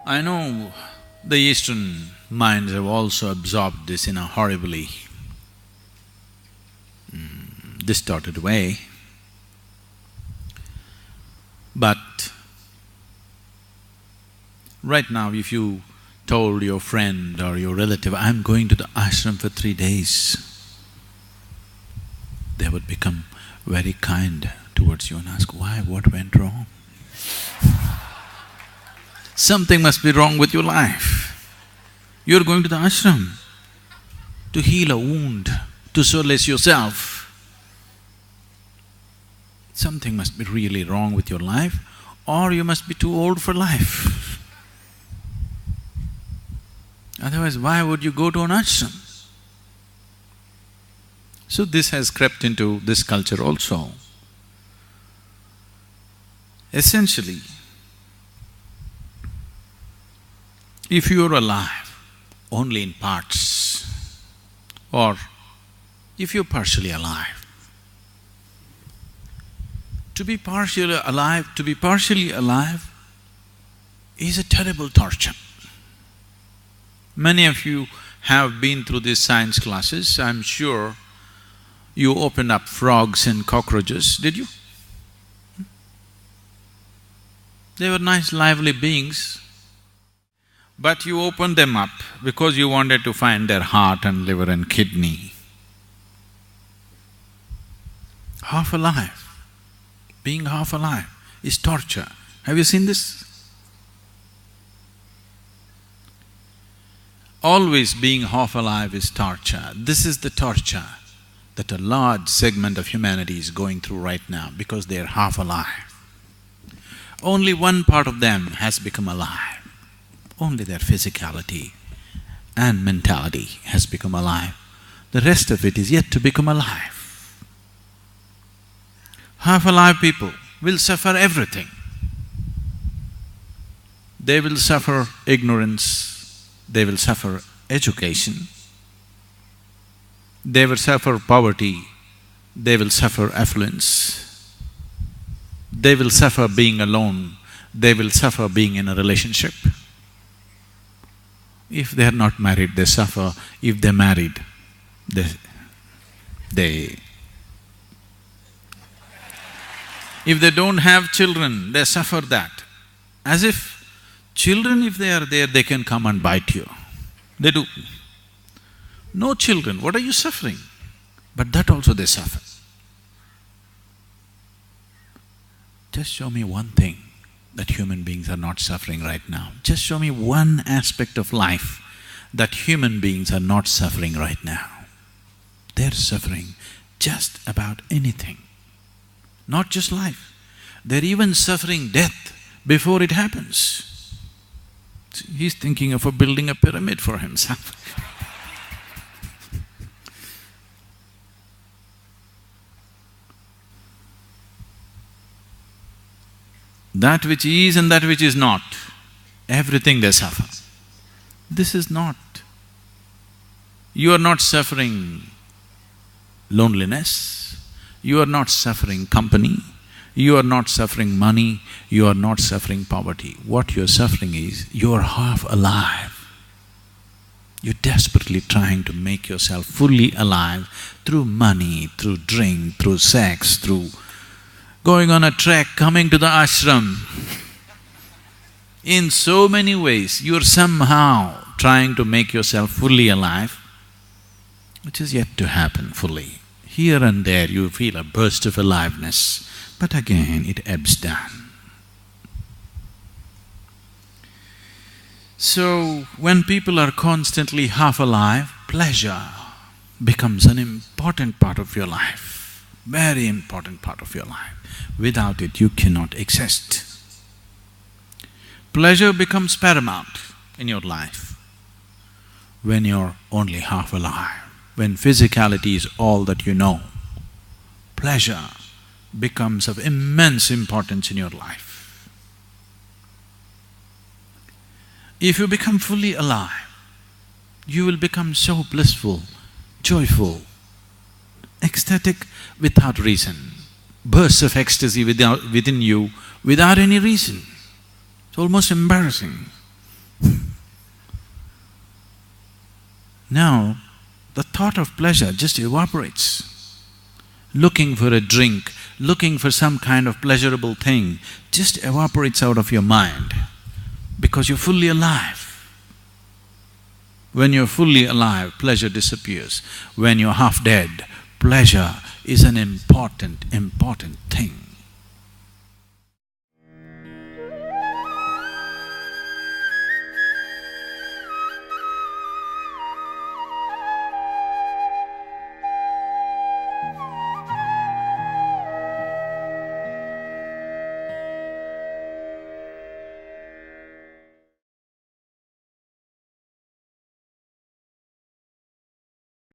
I know the Eastern minds have also absorbed this in a horribly distorted way, but right now if you told your friend or your relative, I'm going to the ashram for 3 days, they would become very kind towards you and ask, why, what went wrong? Something must be wrong with your life. You're going to the ashram to heal a wound, to solace yourself. Something must be really wrong with your life, or you must be too old for life. Otherwise, why would you go to an ashram? So this has crept into this culture also. Essentially, if you're alive only in parts, or if you're partially alive, to be partially alive is a terrible torture. Many of you have been through these science classes, I'm sure you opened up frogs and cockroaches, did you? They were nice, lively beings, but you opened them up because you wanted to find their heart and liver and kidney. Half alive, being half alive is torture. Have you seen this? Always being half alive is torture. This is the torture that a large segment of humanity is going through right now because they are half alive. Only one part of them has become alive. Only their physicality and mentality has become alive. The rest of it is yet to become alive. Half-alive people will suffer everything. They will suffer ignorance, they will suffer education, they will suffer poverty, they will suffer affluence, they will suffer being alone, they will suffer being in a relationship. If they are not married, they suffer. If they're married, if they don't have children, they suffer that. As if children, if they are there, they can come and bite you. They do. No children, what are you suffering? But that also they suffer. Just show me one thing that human beings are not suffering right now. Just show me one aspect of life that human beings are not suffering right now. They're suffering just about anything, not just life. They're even suffering death before it happens. He's thinking of building a pyramid for himself. That which is and that which is not, everything they suffer. This is not. You are not suffering loneliness, you are not suffering company, you are not suffering money, you are not suffering poverty. What you're suffering is, you're half alive. You're desperately trying to make yourself fully alive through money, through drink, through sex, through going on a trek, coming to the ashram. In so many ways, you're somehow trying to make yourself fully alive, which is yet to happen fully. Here and there you feel a burst of aliveness, but again it ebbs down. So, when people are constantly half alive, pleasure becomes an important part of your life, very important part of your life. Without it, you cannot exist. Pleasure becomes paramount in your life when you're only half alive, when physicality is all that you know. Pleasure becomes of immense importance in your life. If you become fully alive, you will become so blissful, joyful, ecstatic without reason, bursts of ecstasy within you without any reason. It's almost embarrassing. Now, the thought of pleasure just evaporates. Looking for a drink, looking for some kind of pleasurable thing just evaporates out of your mind because you're fully alive. When you're fully alive, pleasure disappears. When you're half dead, pleasure is an important thing.